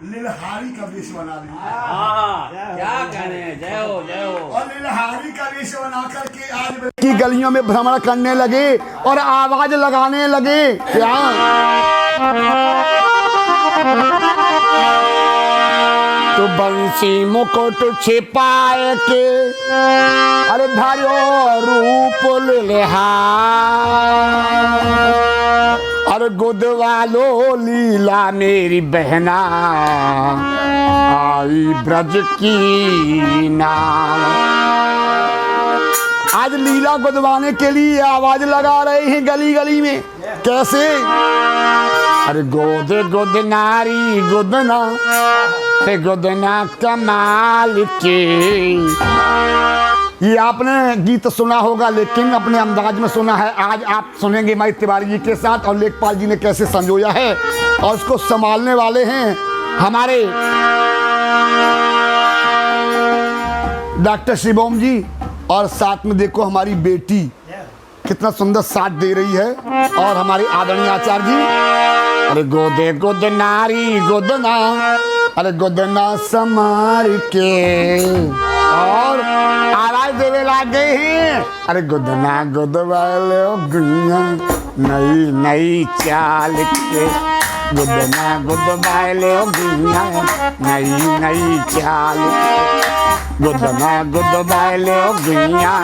लिलहारी का वेश बना ली क्या कहने, जय हो जय हो। और लिलहारी का वेश बना करके आज की गलियों में भ्रमण करने लगे और आवाज लगाने लगे। क्या तो बंसी मुकुट छिपाए के अरे धारियो रूप लिलहार अरे गुदवालो लीला मेरी बहना आई ब्रज की नाम। आज लीला गुदवाने के लिए आवाज लगा रहे हैं गली गली में। कैसे? अरे गोद गोद नारी गुदना से गुदना कमाल के। ये आपने गीत सुना होगा लेकिन अपने अंदाज में सुना है। आज आप सुनेंगे महेश तिवारी जी के साथ और लेखपाल जी ने कैसे संजोया है और उसको संभालने वाले हैं हमारे डॉक्टर शिवोम जी और साथ में देखो हमारी बेटी कितना सुंदर साथ दे रही है और हमारे आदरणीय आचार्य जी। अरे गोदे गोद नारी गोदना अरे गोदना समार के और आवाज देवे लग गए हैं। अरे गोदना गोदवाले गुनिया नई नई चाल के गुदना गुदवाले गुनिया नई नई चाल गुदना गुदवाले गुनिया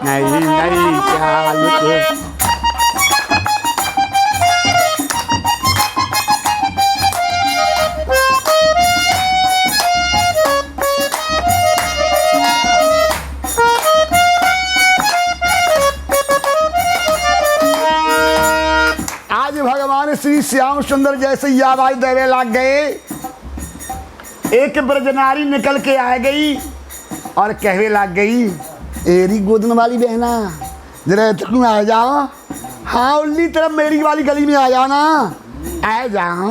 नई नई चाल के। भगवान श्री श्याम सुंदर जैसे ही आवाज देवे लग गए एक ब्रजनारी निकल के आ गई और कहवे लग गई एरी गोदन वाली बहना जरा तुम आ जाओ। हाँ उल्ली तरफ मेरी वाली गली में आ जाओ ना आ जाओ।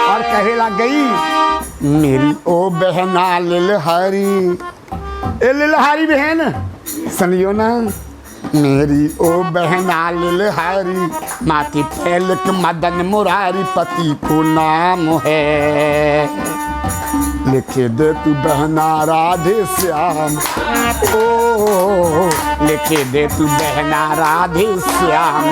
और कहवे लग गई मेरी ओ बहना लिलहारी ए लिलहारी बहन सुनियो ना मेरी ओ बहना लिलहारी माथी फैलक मदन मुरारी पति को नाम है। लिखे दे तू बहना राधे श्याम ओ लिखे दे तू बहना राधे श्याम।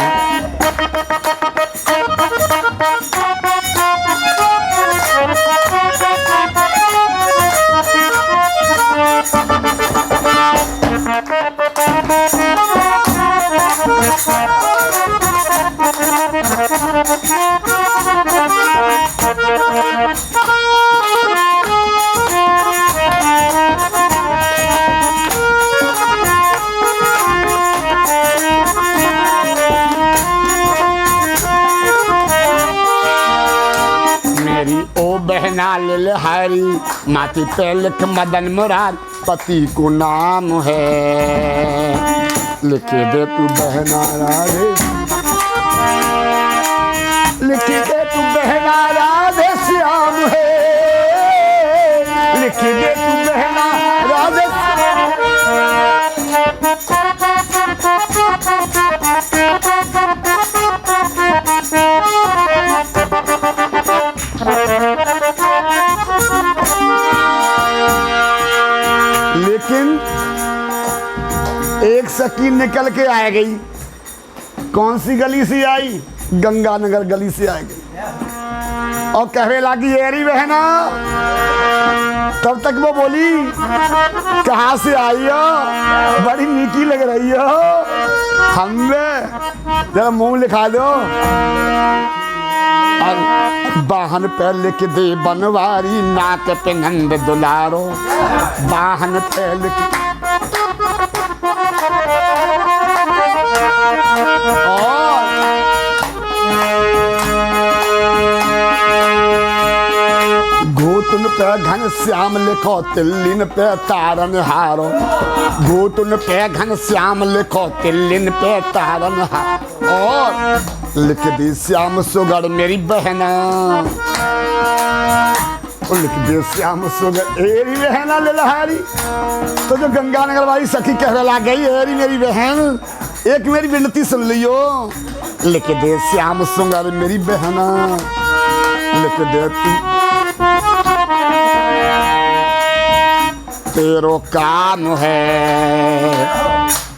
मेरी ओ बहना लिलहारी माथी पेलक मदन मुरार पति को नाम है। लिखे दे तू बहना राधे लिखे दे तू बहना राधे श्याम है। लिखे दे तू बहना राधे लेकिन एक सकीन निकल के आ गई। कौन सी गली से आई? गंगानगर गली से आ गई और कहने लगी एरी बहना। तब तक वो बोली कहाँ से आई हो? बड़ी मीठी लग रही हो हमें जरा मुंह लिखा दो। बाहन पे लिख दे बनवारी नाक पे नंद दुलारो बाहन पे लिख घोटुन पे घन श्याम लिखो तिल्लिन पे तारन हारो घोटुन पे घन श्याम लिखो तिल्लिन पे तारन हारो और लिख दी श्याम सुगड़ मेरी बहना लिख दे श्याम सुगड़ एरी बहना लिलहारी। तो जो गंगानगर वाली सखी कहने लग गई एरी मेरी बहन एक मेरी विनती सुन लियो। लिख दे श्याम सुगड़ मेरी बहना लिख दे तू तेरो काम है,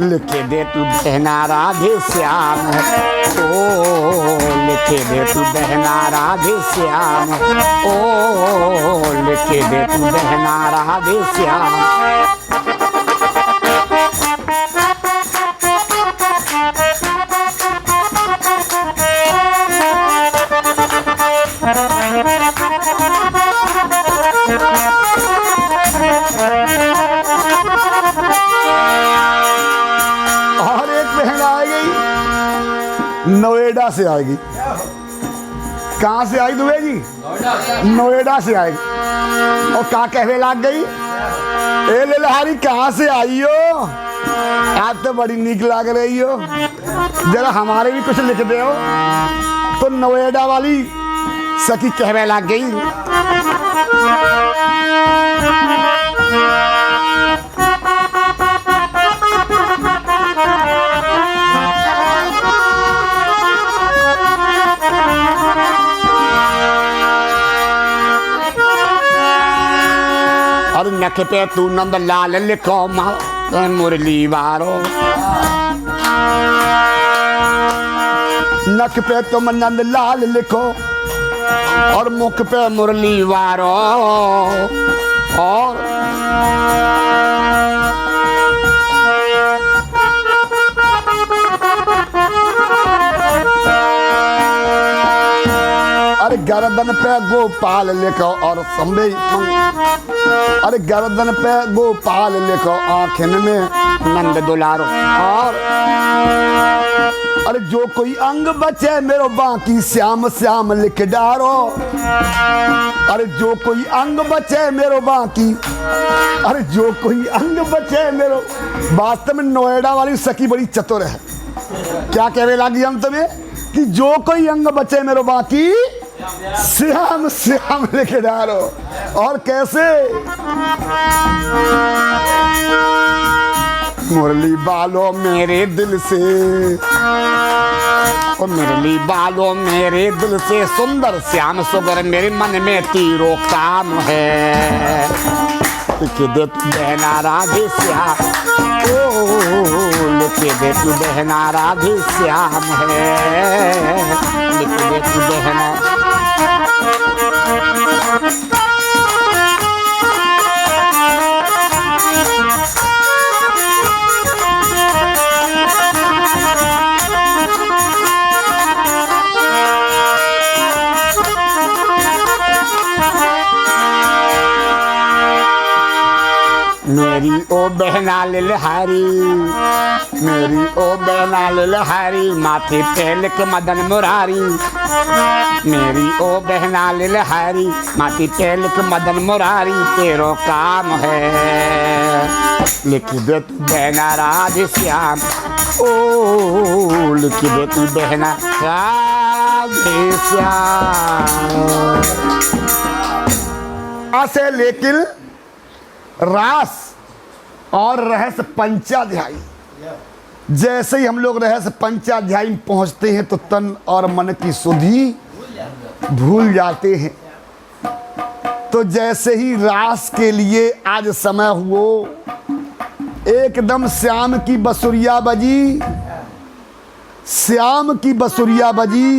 लिख दे तू बहना राधे श्याम है, ओ लिख दे तू बहना राधे श्याम है, ओ लिख दे तू बहना राधे श्याम। और एक बहन आएगी नोएडा से आएगी। कहाँ से आई दुबे जी? नोएडा से आएगी। और क्या कहने लग गई, ए ललहारी कहाँ से आई हो, आज तो बड़ी नीक लग रही हो, जरा हमारे भी कुछ लिख दे हो। तो नोएडा वाली सखी कहने लग गई, और नख पे तू नंद लाल लिखो मुरली वारो, नख पे तुम नंद लाल लिखो और मुख पे मुरली वारो। और अरे गर्दन पे गोपाल लिखो और संबे, अरे गर्दन पे गोपाल लिखो आँखिन में नंद दुलारो। और अरे जो कोई अंग बचे मेरो बाकी श्याम श्याम लिख डारो, अरे जो कोई अंग बचे मेरो बाकी, अरे जो कोई अंग बचे मेरो। वास्तव में नोएडा वाली सखी बड़ी चतुर है। क्या कहने लगी अंत में कि जो कोई अंग बचे मेरो बाकी श्याम श्याम लिख डारो। और कैसे, मुरली बालो मेरे दिल से, ओ मुरली बालो मेरे दिल से, सुंदर श्याम सुगर मेरे मन में तीरों काम है, लिख दे तू बहना राधे श्याम, ओ लिख दे तू बहना राधे श्याम है, लिख दे तू बहना। मेरी ओ बहना ललहारी, मेरी ओ बहना ललहारी, माथे पे लिख मदन मुरारी, मेरी ओ बहना ललहारी, माथे पे लिख मदन मुरारी, तेरो काम है, लिख दे तू बहना राधे श्याम, ओ लिख दे तू बहना राधे श्याम। ऐसे लेकिन रास और रहस्य पंचाध्यायी, जैसे ही हम लोग रहस्य पंचाध्यायी में पहुंचते हैं तो तन और मन की सुधि भूल जाते हैं। तो जैसे ही रास के लिए आज समय हुआ, एकदम श्याम की बसुरिया बजी, श्याम की बसुरिया बजी।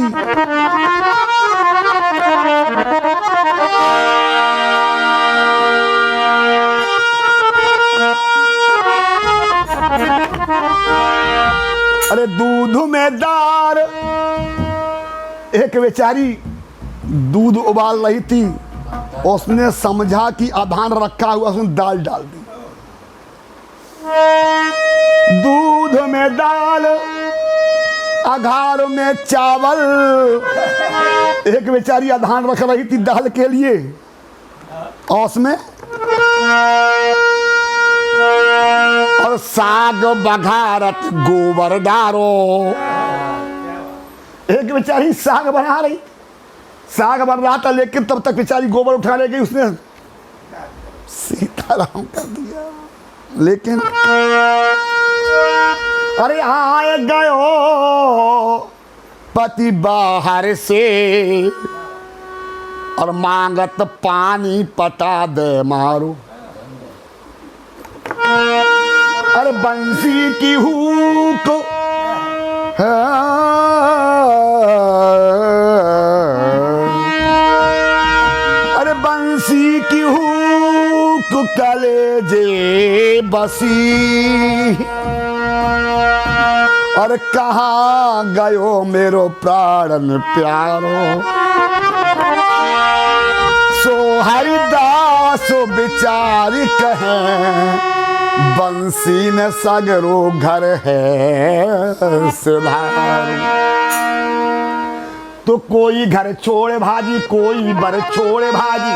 अरे दूध में दार, एक बेचारी दूध उबाल रही थी, उसने समझा कि आधान रखा हुआ, उसने दाल डाल दी। दूध में दाल अघार में चावल, एक बेचारी आधान रख रही थी दाल के लिए, और उसमें और साग बघारत गोबर डारो। एक बेचारी साग बना रही, साग बन रहा था, लेकिन तब तक बेचारी गोबर उठा ले गई, उसने सीताराम कर दिया। लेकिन अरे आए गयो पति बाहर से और मांगत पानी पटा दे मारो। अरे बंसी की हुक अरे बंसी की हुक कलेजे बसी और कहाँ गयो मेरो प्राणन प्यारो सो हरिदास विचार कहें बंसी न सगरो घर है सुधारो। तो कोई घर छोड़े भाजी, कोई बर छोड़े भाजी,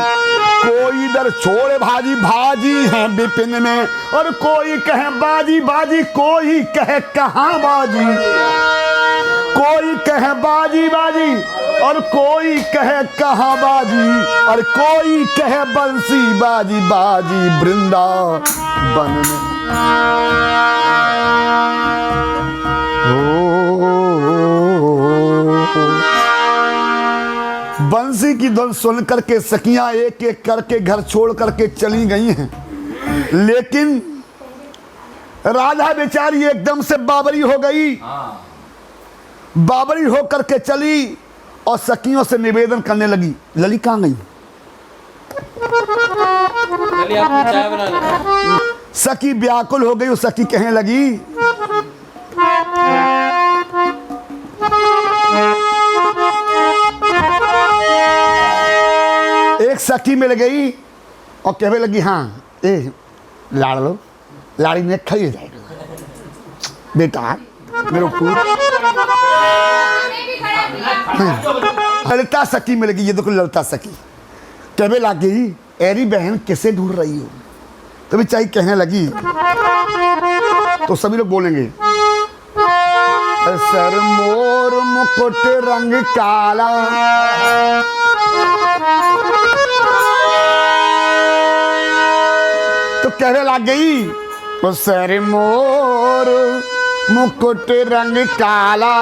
कोई दर छोड़े भाजी, भाजी है विपिन में। और कोई कहे बाजी बाजी, कोई कहे कहाँ बाजी, कोई कहे बाजी बाजी और कोई कहे कहाँ बाजी, और कोई कहे बंसी बाजी बाजी वृंदावन में। बंसी की धुन सुन करके सखियां एक एक करके घर छोड़ करके चली गई हैं, लेकिन राधा बेचारी एकदम से बाबरी हो गई। बाबरी हो करके चली और सखियों से निवेदन करने लगी। लली कहाँ गई? चाय बना ले। सखी व्याकुल हो गई। उस सखी कहने लगी, एक सखी मिल गई और कहने लगी, हाँ ए लाड़ लो, लाड़ी ने खाई जाएगा बेटा मेरे फूल। ललिता सखी मिल गई। ये देखो ललिता सखी कहने लगी, एरी बहन किसे ढूंढ रही हो? तो बेचारी कहने लगी, तो सभी लोग बोलेंगे, सर मोर मुकुट रंग काला, तो कहने लग गई, तो सर मोर मुकुट रंग काला,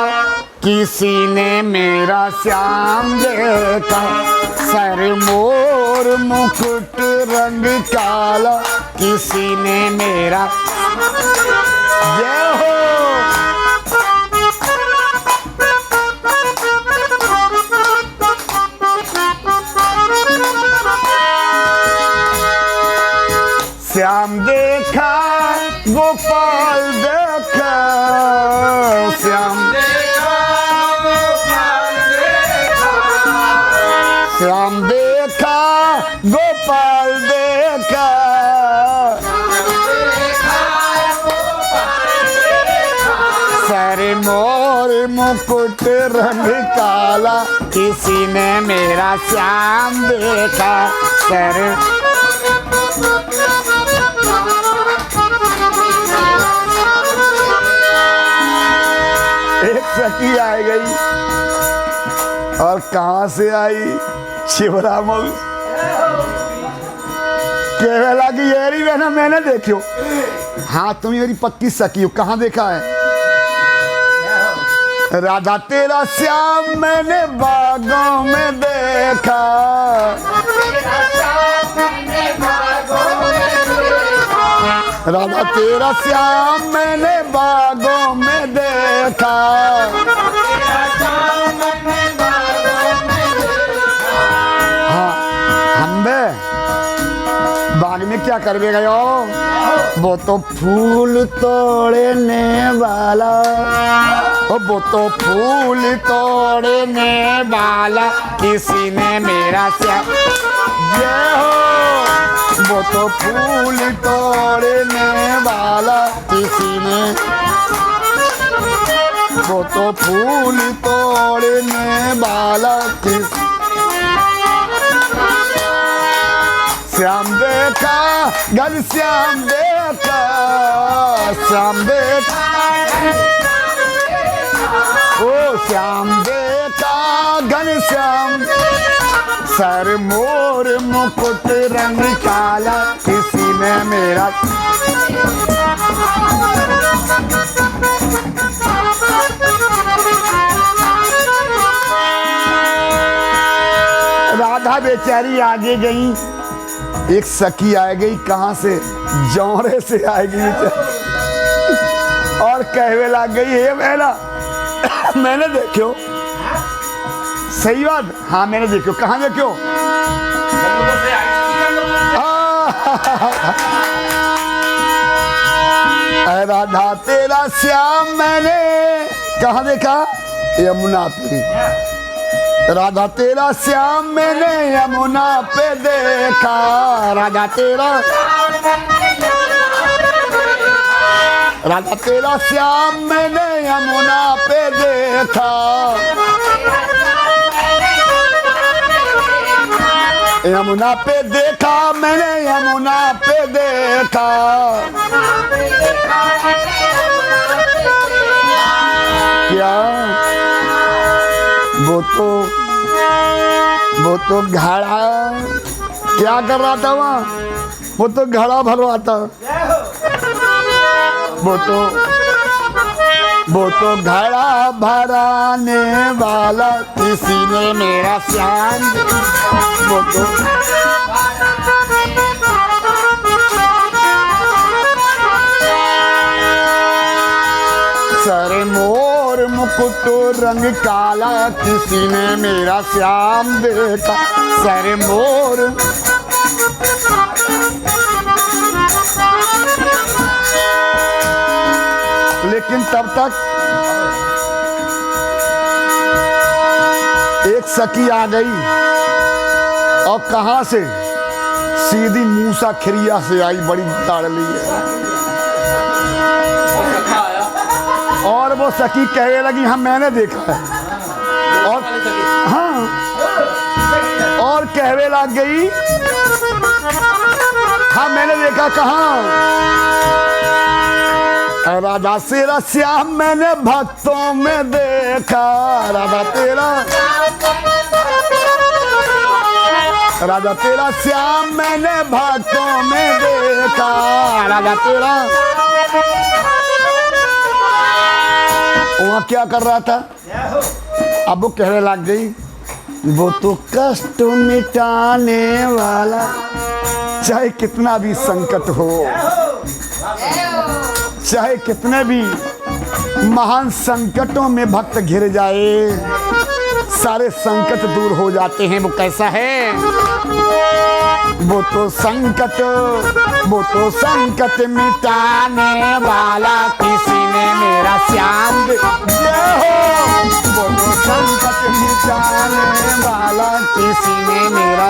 किसी ने मेरा श्याम देखा। सर मोर मुकुट रंग काला, किसी ने मेरा। जय हो। श्याम देखा गोपाल देखा, श्याम देखा गोपाल देखा, श्याम देखा गोपाल देखा, सर मोर मुकुट रंग काला, किसी ने मेरा श्याम देखा। सर एक सखी आ गई और कहां से आई? शिवरा मऊ। कहने लगी, येरी बहना मैंने देखियो। हाँ तुम मेरी पक्की सखी हो। कहाँ देखा है? राधा तेरा श्याम मैंने बागों में देखा, राधा तेरा श्याम मैंने बागों में देखा। हाँ हम बे बाग में क्या करवे गए हो? वो तो फूल तोड़ने वाला, वो तो फूल तोड़ने वाला, किसी ने मेरा श्याम। जय हो। वो तो फूल तोड़ने वाला, किसी ने। वो तो फूल तोड़ने वाला, किसी। श्याम देखा घन श्याम देखा, श्याम देखा, ओ श्याम देखा घन श्याम। सर मोर मुकुट रंग काला, किसी ने मेरा। राधा बेचारी आगे गई। एक सखी आ गई। कहां से? जौरे से आएगी। और कहवे लग गई हे मैना मैंने देखो सही बात हाँ मैंने देखो कहाँ देखो राधा तेरा श्याम मैंने कहाँ देखा यमुना पे राधा तेरा श्याम मैंने यमुना पे देखा राधा तेरा श्याम मैंने यमुना पे देखा यमुना पे देखा मैंने यमुना पे देखा क्या वो तो घड़ा क्या कर रहा था वहाँ वो तो घड़ा भर रहा था वो तो घड़ा भराने वाला किसी ने मेरा श्याम वो तो सर मोर मुकुट रंग काला किसी ने मेरा श्याम देखा सर मोर लेकिन तब तक एक सखी आ गई और कहां से सीधी मूसा खिरिया से आई बड़ी ताड़ली है और वो सखी कहने लगी हाँ मैंने देखा है और हाँ और कहवे लग गई हाँ मैंने देखा कहाँ राधा तेरा श्याम मैंने भक्तों में देखा राधा तेरा श्याम मैंने भक्तों में देखा राधा तेरा वहाँ क्या कर रहा था अब वो कहने लग गई वो तो कष्ट मिटाने वाला चाहे कितना भी संकट हो चाहे कितने भी महान संकटों में भक्त घिर जाए सारे संकट दूर हो जाते हैं वो कैसा है वो तो संकट मिटाने वाला किसी ने मेरा श्याम वो तो संकट मिटाने वाला किसी ने मेरा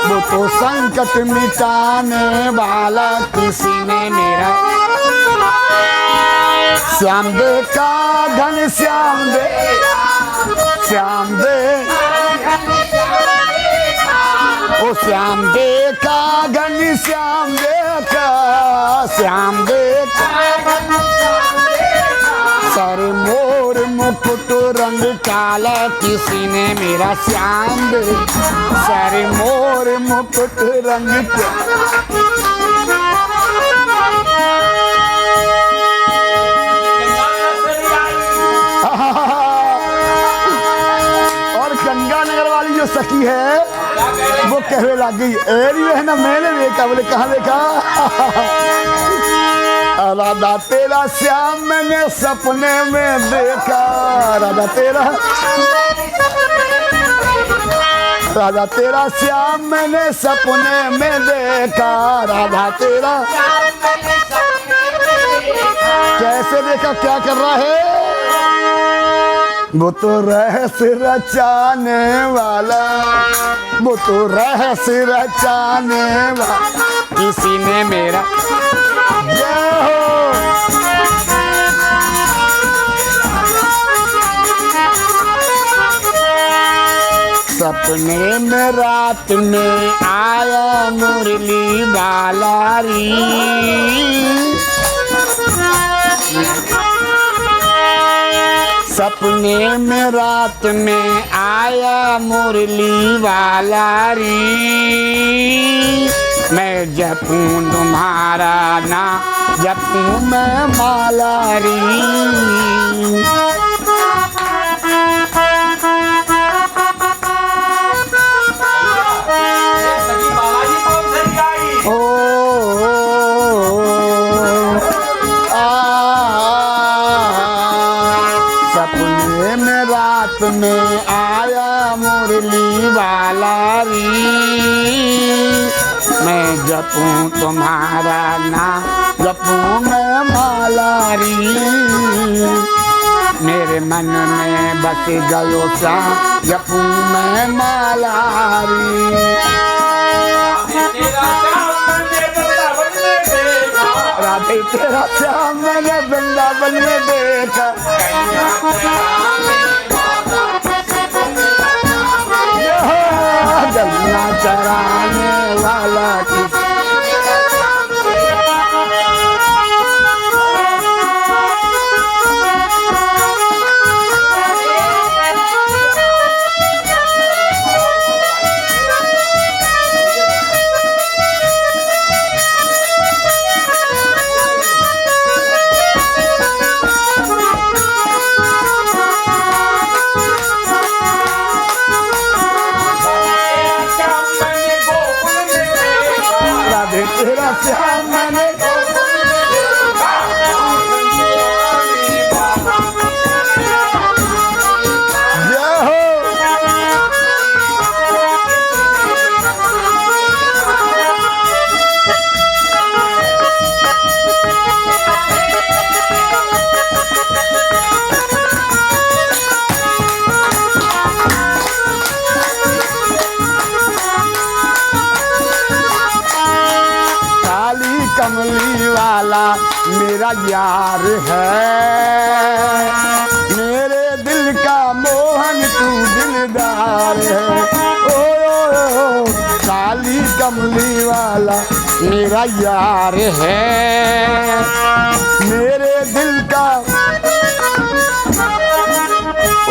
वो तो संकट मिटाने वाला किसी ने मेरा श्याम दे का घन श्याम दे ओ श्याम दे का घन श्याम दे सर मोर मुकुट रंग काला किसी ने मेरा श्याम दे सर मोर मुकुट रंग और गंगानगर वाली जो सखी है वो कहने लग गई एरी है ना मैंने देखा बोले कहाँ देखा राधा तेरा श्याम मैंने सपने में देखा राधा तेरा श्याम मैंने सपने में देखा राधा तेरा कैसे देखा क्या कर रहा है वो तो रहस्य रचाने वाला वो तो रहस्य रचाने वाला किसी ने मेरा जय हो सपने में रात में आया मुरली बालारी सपने में रात में आया मुरली वाला री मैं जपूं तुम्हारा ना जपूं मैं माला री ओ माला री, मैं जपूं तुम्हारा नाम, जपूं मैं माला री, मेरे मन में बस गयो श्याम, जपूं मैं माला री। राधे तेरा श्याम मैंने वृंदावन में देखा, जमुना चराने वाला किस तेरा श्याम मैंने कमली वाला मेरा यार है, मेरे दिल का मोहन तू दिलदार है, ओ काली कमली वाला मेरा यार है, मेरे दिल का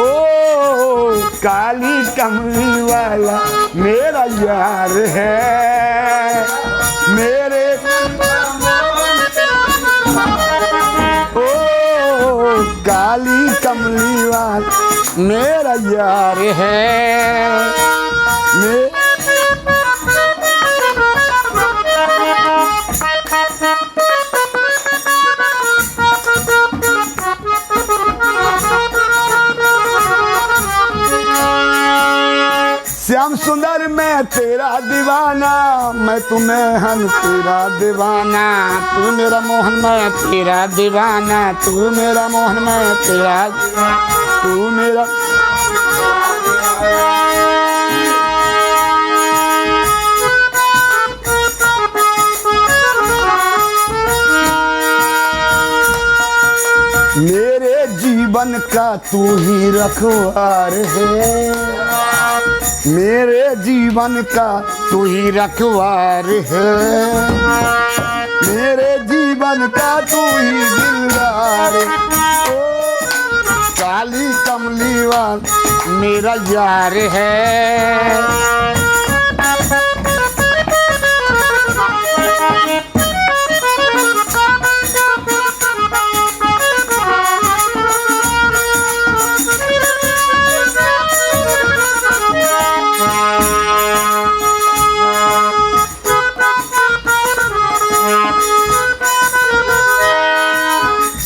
ओ काली कमली वाला मेरा यार है, मेरे काली कमली वाला मेरा यार है, श्याम सुंदर मैं तेरा दीवाना, मैं तुम्हें हन तेरा दीवाना, तू मेरा मोहन मैं तेरा दीवाना, तू मेरा मोहन मैं तेरा, तू मेरा मेरे जीवन का तू ही रखवार है, मेरे जीवन का तू ही रखवार है, मेरे जीवन का तू ही दिलदार, ओ काली कमली वाला मेरा यार है,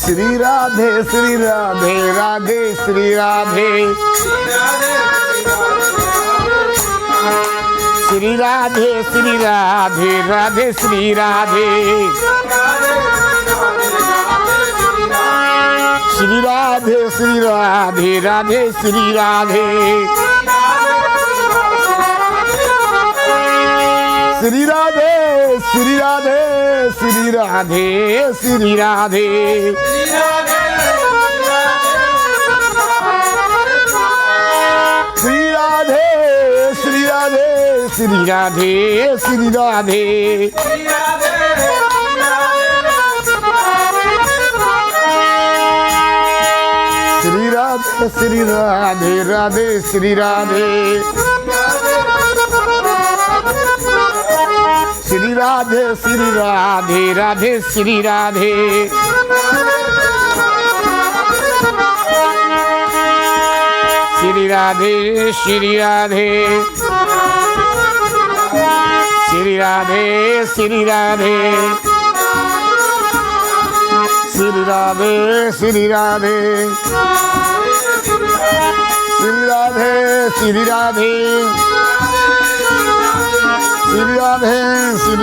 श्री राधे श्री राधे राधे श्री राधे, श्री राधे श्री राधे राधे श्री राधे, श्री राधे श्री राधे राधे श्री राधे, श्री राधे श्री राधे श्री राधे श्री राधे, श्री राधे श्री राधे श्री राधे श्री राधे, श्री राधे श्री राधे राधे श्री राधे, श्री राधे श्री राधे राधे श्री राधे, श्री राधे श्री राधे श्री राधे श्री राधे, श्री राधे श्री राधे श्री राधे श्री राधे,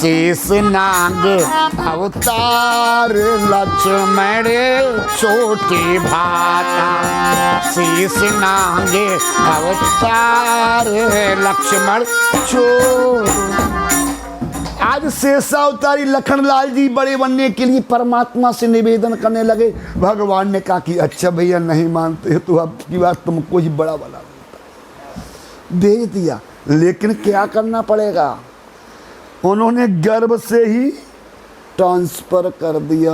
शीश नाग अवतार लक्ष्मण छोटी भाता, शीश नाग अवतार लक्ष्मण छोटी। आज शेषावतारी लखनलाल जी बड़े बनने के लिए परमात्मा से निवेदन करने लगे। भगवान ने कहा कि अच्छा भैया नहीं मानते तो अब की बात तुमको ही बड़ा बना भेज दिया, लेकिन क्या करना पड़ेगा? उन्होंने गर्भ से ही ट्रांसफर कर दिया,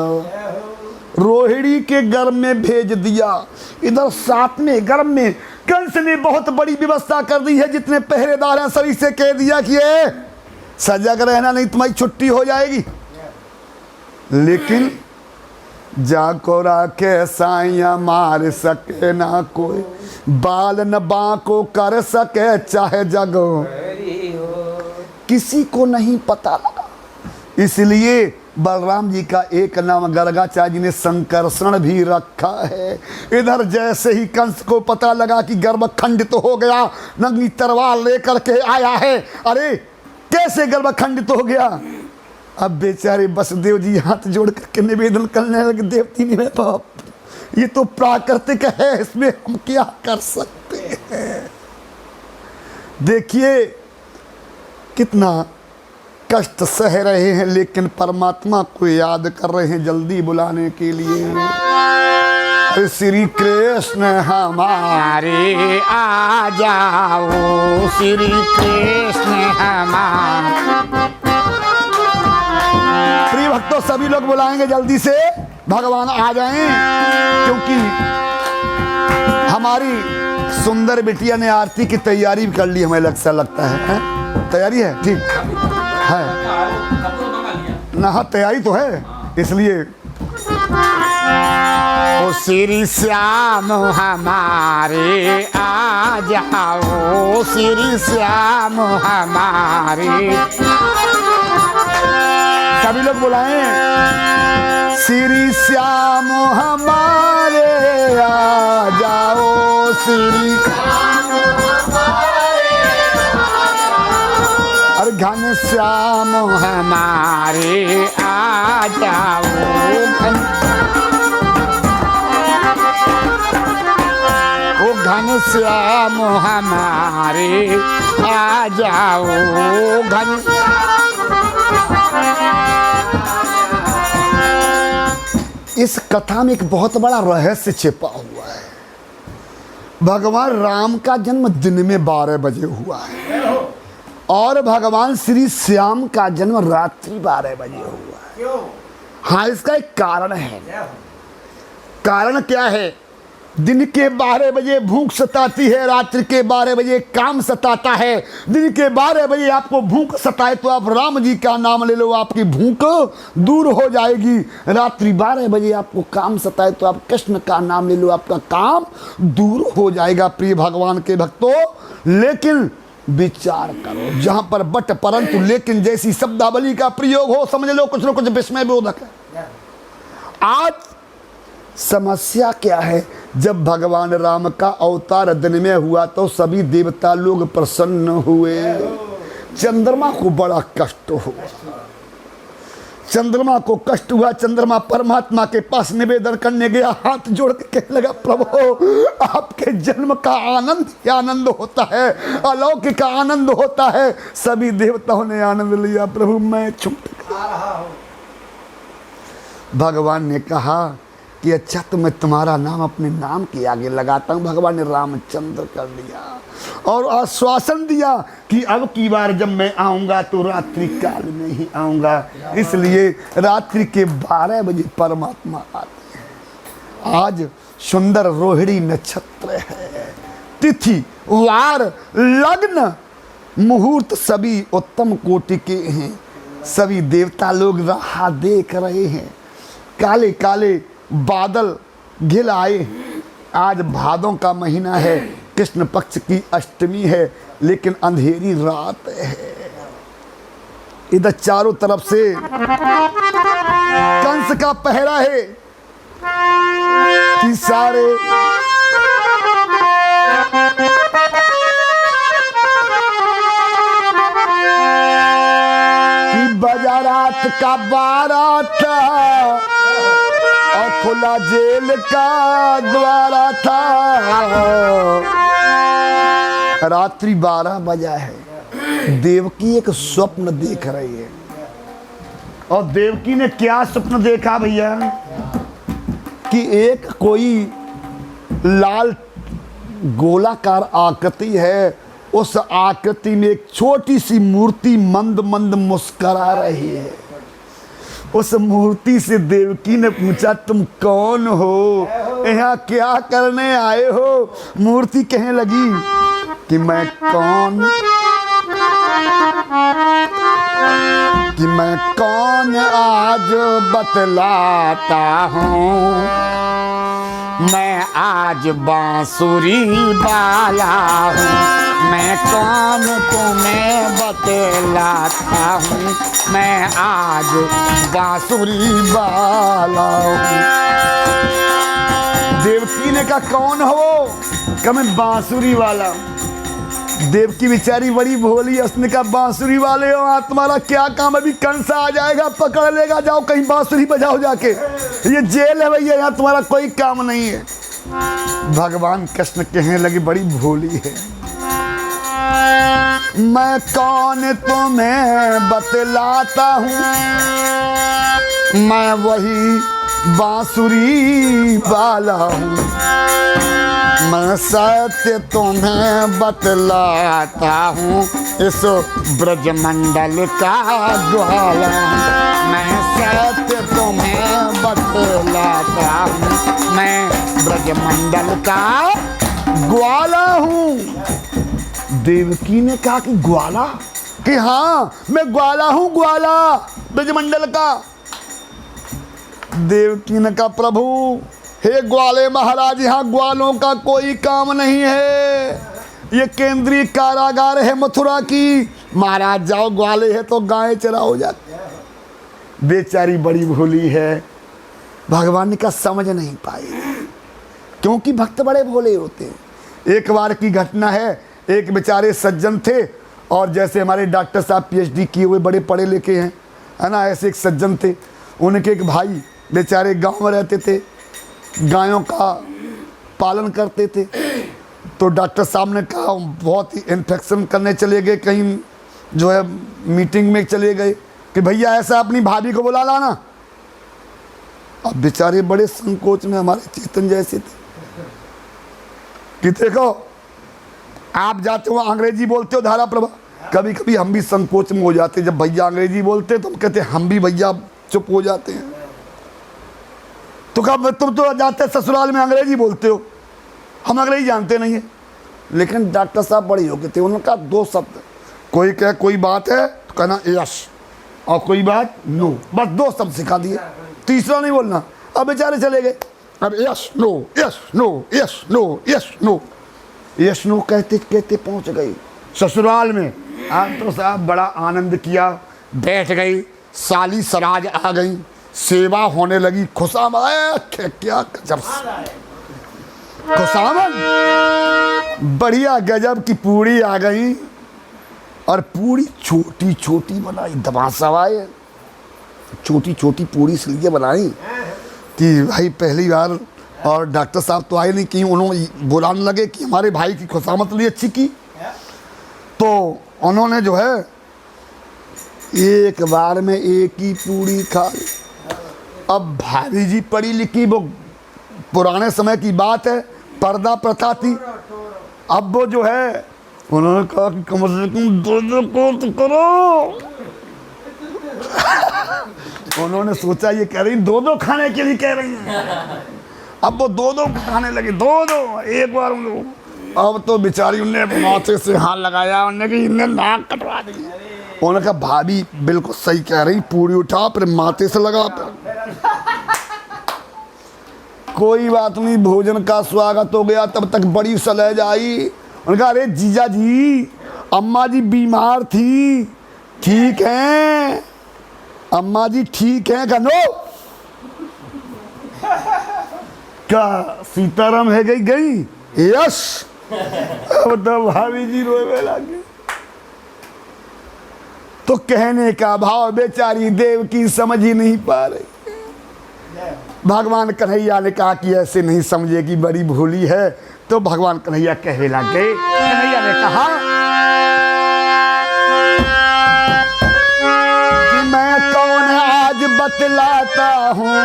रोहिणी के गर्भ में भेज दिया। इधर सातवें गर्भ में कंस ने बहुत बड़ी व्यवस्था कर दी है। जितने पहरेदार हैं सभी से कह दिया कि सजग रहना, नहीं तुम्हारी छुट्टी हो जाएगी। लेकिन जाको राखे साइया मार सके ना कोई, बाल न बांको कर सके चाहे जगो, किसी को नहीं पता लगा। इसलिए बलराम जी का एक नाम गर्गाचार्य जी ने संकर्षण भी रखा है। इधर जैसे ही कंस को पता लगा कि गर्भ खंडित हो गया, नंगी तलवार लेकर के आया है। अरे कैसे गर्भ खंडित हो गया? अब बेचारे वसुदेव जी हाथ जोड़ करके निवेदन करने लगे, देवती ने बाप ये तो प्राकृतिक है, इसमें हम क्या कर सकते हैं। देखिए कितना कष्ट सह रहे हैं, लेकिन परमात्मा को याद कर रहे हैं जल्दी बुलाने के लिए। श्री कृष्ण हमारे आ जाओ, श्री कृष्ण हमारे। प्रिय भक्तों सभी लोग बुलाएंगे जल्दी से, भगवान आ जाएं, क्योंकि हमारी सुंदर बिटिया ने आरती की तैयारी भी कर ली, हमें लगता है तैयारी है, ठीक है ना? हाँ तैयारी तो है, इसलिए ओ श्री श्याम हमारे आ जाओ, श्री श्याम हमारे। सभी लोग बुलाएं, श्री श्याम हमारे आ जाओ, श्री और घन श्याम हमारे आ जाओ, ओ घन श्याम हमारे आ जाओ, घन। इस कथा में एक बहुत बड़ा रहस्य छिपा हुआ है। भगवान राम का जन्म दिन में 12 बजे हुआ है और भगवान श्री श्याम का जन्म रात्रि 12 बजे हुआ है। हाँ इसका एक कारण है। कारण क्या है? दिन के 12 बजे भूख सताती है, रात्रि के 12 बजे काम सताता है। दिन के 12 बजे आपको भूख सताए तो आप राम जी का नाम ले लो, आपकी भूख दूर हो जाएगी। रात्रि 12 बजे आपको काम सताए तो आप कृष्ण का नाम ले लो, आपका काम दूर हो जाएगा। प्रिय भगवान के भक्तों, लेकिन विचार करो, जहां पर बट परंतु लेकिन जैसी शब्दावली का प्रयोग हो, समझ लो कुछ न कुछ विस्मय बोधक है। आज समस्या क्या है? जब भगवान राम का अवतार दिन में हुआ तो सभी देवता लोग प्रसन्न हुए, चंद्रमा को बड़ा कष्ट हुआ। चंद्रमा को कष्ट हुआ। चंद्रमा परमात्मा के पास निवेदन करने गया, हाथ जोड़ के कहने लगा, प्रभु आपके जन्म का आनंद ही आनंद होता है, अलौकिक आनंद होता है। सभी देवताओं ने आनंद लिया, प्रभु मैं छूट गया। भगवान ने कहा कि अच्छा तो मैं तुम्हारा नाम अपने नाम के आगे लगाता हूँ। भगवान ने रामचंद्र कर लिया और आश्वासन दिया कि अब की बार जब मैं आऊँगा तो रात्रि काल में ही आऊँगा। इसलिए रात्रि के 12 बजे परमात्मा आते हैं। आज सुंदर रोहिणी नक्षत्र है, तिथि वार लग्न मुहूर्त सभी उत्तम कोटि के हैं। सभी देवता लोग राह देख रहे हैं। काले काले बादल घिर आए। आज भादों का महीना है, कृष्ण पक्ष की अष्टमी है, लेकिन अंधेरी रात है। इधर चारों तरफ से कंस का पहरा है कि सारे कि रात का 12 था और खुला जेल का द्वारा था। रात्रि 12 बजा है। देवकी एक स्वप्न देख रही है। और देवकी ने क्या स्वप्न देखा भैया कि एक कोई लाल गोलाकार आकृति है, उस आकृति में एक छोटी सी मूर्ति मंद मंद मुस्करा रही है। उस मूर्ति से देवकी ने पूछा तुम कौन हो, यहाँ क्या करने आए हो? मूर्ति कहने लगी कि मैं कौन आज बतलाता हूँ। मैं आज बांसुरी वाला हूँ। मैं कौन तुम्हें बतलाता हूँ। मैं आज बांसुरी वाला हूँ। देवकी ने कहा कौन हो? कहा मैं बांसुरी वाला हूँ। देवकी बेचारी बड़ी भोली, उसने कहा बांसुरी वाले हो, आज तुम्हारा क्या काम? अभी कंस आ जाएगा, पकड़ लेगा, जाओ कहीं बांसुरी बजाओ जाके, ये जेल है भैया, यहाँ तुम्हारा कोई काम नहीं है। भगवान कृष्ण कहने लगे बड़ी भोली है। मैं कौन तुम्हें बतलाता हूँ। मैं वही बांसुरी वाला हूँ। मैं सत्य तुम्हें बतलाता हूँ। इस ब्रजमंडल का ग्वाला हूँ। मैं सत्य तुम्हें बतलाता हूँ। मैं ब्रजमंडल का ग्वाला हूँ। देवकी ने कहा कि ग्वाला? कि हाँ मैं ग्वाला हूँ, ग्वाला ब्रजमंडल का। देवकी ने कहा प्रभु हे ग्वाले महाराज, यहाँ ग्वालों का कोई काम नहीं है, ये केंद्रीय कारागार है मथुरा की। महाराज जाओ, ग्वाले है तो गाय चराओ जाते। बेचारी बड़ी भोली है। भगवान ने कहा समझ नहीं पाई, क्योंकि भक्त बड़े भोले होते हैं। एक बार की घटना है, एक बेचारे सज्जन थे, और जैसे हमारे डॉक्टर साहब PhD किए हुए बड़े पढ़े लिखे हैं, है ना, ऐसे एक सज्जन थे। उनके एक भाई बेचारे गांव में रहते थे, गायों का पालन करते थे। तो डॉक्टर साहब ने कहा, बहुत ही इन्फेक्शन करने चले गए, कहीं जो है मीटिंग में चले गए कि भैया ऐसा अपनी भाभी को बुला लाना। अब बेचारे बड़े संकोच में, हमारे चेतन जैसे थे कि देखो आप जाते हो अंग्रेजी बोलते हो धारा प्रभा, कभी कभी हम भी संकोच में हो जाते। जब भैया अंग्रेजी बोलते तो हम कहते हम भी भैया चुप हो जाते हैं। तो कब तुम तो जाते ससुराल में अंग्रेजी बोलते हो, हम अंग्रेजी जानते नहीं है। लेकिन डॉक्टर साहब बड़ी हो गए थे, उन्होंने कहा 2 शब्द, कोई कहे कोई बात है तो कहना यस, और कोई बात नो, बस 2 शब्द सिखा दिए, तीसरा नहीं बोलना। अब बेचारे चले गए, अब yes no yes no yes no yes no yes no कहते कहते पहुंच गए ससुराल में। डॉक्टर साहब बड़ा आनंद किया, बैठ गई, साली सराज आ गई, सेवा होने लगी, खुशामद, क्या गजब खुशामद, बढ़िया गजब की पूरी आ गई। और पूरी छोटी छोटी बनाई, दबा सवाए छोटी छोटी पूरी इसलिए बनाई कि भाई पहली बार, और डॉक्टर साहब तो आए नहीं, कि उन्होंने बुलाने लगे कि हमारे भाई की खुशामद लिए अच्छी की। तो उन्होंने जो है एक बार में एक ही पूरी खा ली। अब भाभी जी पढ़ी लिखी, वो पुराने समय की बात है, पर्दा प्रथा थी। अब वो जो है उन्होंने कहा कि कम से कम 2 कोर्स करो। उन्होंने सोचा ये कह रही 2 खाने के लिए कह रही हैं। अब वो 2 खाने लगे, 2 एक बार। अब तो बेचारी उनने माथे से हाथ लगाया, उन्होंने कि इन्हें नाक कटवा दी। उन्होंने कहा भाभी बिल्कुल सही कह रही, पूरी उठा फिर माथे से लगा, कोई बात नहीं, भोजन का स्वागत हो गया। तब तक बड़ी सलह आई। उन्होंने कहा अरे जीजा जी, अम्मा जी बीमार थी, ठीक हैं अम्मा जी, ठीक हैं? कहा नो, क्या सीताराम है गई यस। अब तो भाभी जी रोए लगे। तो कहने का भाव बेचारी देव की समझ ही नहीं पा रही। भगवान कन्हैया ने कहा कि ऐसे नहीं समझेगी, बड़ी भोली है। तो भगवान कन्हैया कहने लगे। कन्हैया ने कहा कि मैं कौन आज बतलाता हूँ,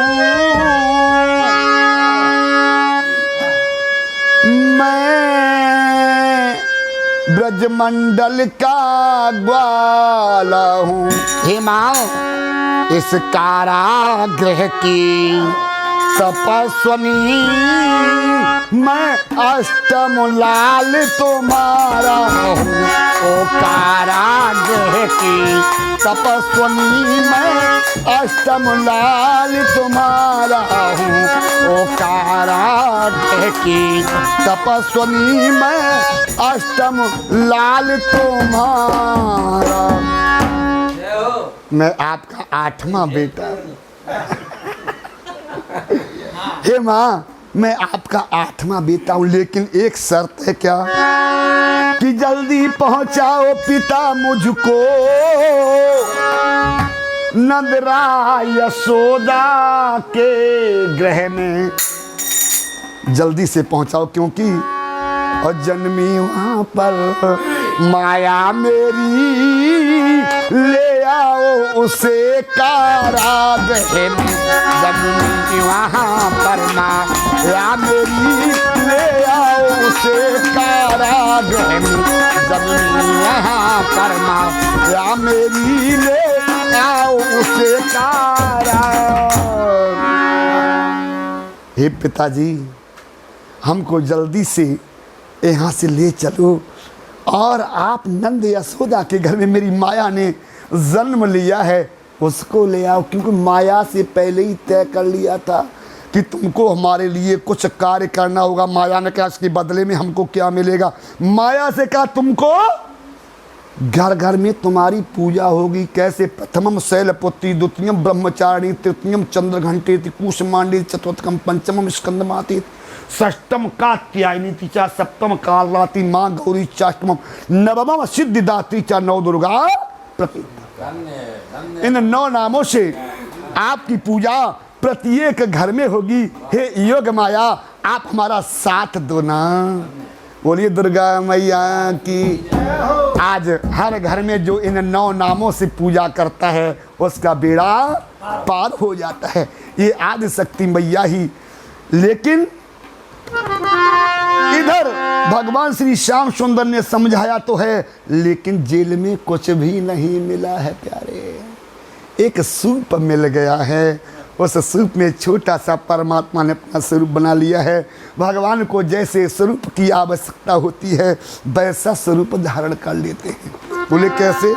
मैं ब्रजमंडल का ग्वाला हूँ। हे माँ, इस कारागृह की तपस्वनी, मैं अष्टम लाल तुम्हारा हूँ। ओ कारागृह की तपस्वनी, मैं अष्टम लाल तुम्हारा हूँ। ओ कारागृह की तपस्वनी, मैं अष्टम लाल तुम्हारा। मैं आपका 8वां बेटा। हे माँ, मैं आपका 8वां बेटा हूँ, लेकिन एक शर्त है क्या, कि जल्दी पहुंचाओ पिता मुझको नंदराय यशोदा के गृह में। जल्दी से पहुंचाओ, क्योंकि और जन्मी वहां पर माया मेरी, ले आओ उसे कारागृह में। जन्मी वहां पर माया मेरी, ले आओ उसे कारागृह में। जन्मी वहां पर माया मेरी, ले आओ उसे कारागृह। हे पिताजी, हमको जल्दी से यहाँ से ले चलो, और आप नंद यशोदा के घर में मेरी माया ने जन्म लिया है, उसको ले आओ। क्योंकि माया से पहले ही तय कर लिया था कि तुमको हमारे लिए कुछ कार्य करना होगा। माया ने कहा इसके बदले में हमको क्या मिलेगा। माया से कहा तुमको घर घर में तुम्हारी पूजा होगी। कैसे? प्रथमम शैलपुत्री, द्वितीयम ब्रह्मचारिणी, तृतीयम चंद्रघंटे, कुसुमांडी, चतुर्थम पंचमम स्कंदमाती, षष्टम कात्यायनी चा, सप्तम कालरात्रि माँ गौरी चाष्टमम, नवमम सिद्धिदात्री चा, नौ दुर्गा प्रति। इन 9 नामों से आपकी पूजा प्रत्येक घर में होगी। हे योग माया, आप हमारा साथ दो ना। बोलिए दुर्गा मैया की। आज हर घर में जो इन 9 नामों से पूजा करता है उसका बेड़ा पार हो जाता है। ये आदि शक्ति मैया ही। लेकिन इधर भगवान श्री श्याम सुंदर ने समझाया तो है, लेकिन जेल में कुछ भी नहीं मिला है प्यारे। एक सूप मिल गया है, उस सूप में छोटा सा परमात्मा ने अपना स्वरूप बना लिया है। भगवान को जैसे स्वरूप की आवश्यकता होती है वैसा स्वरूप धारण कर लेते हैं। बोले कैसे?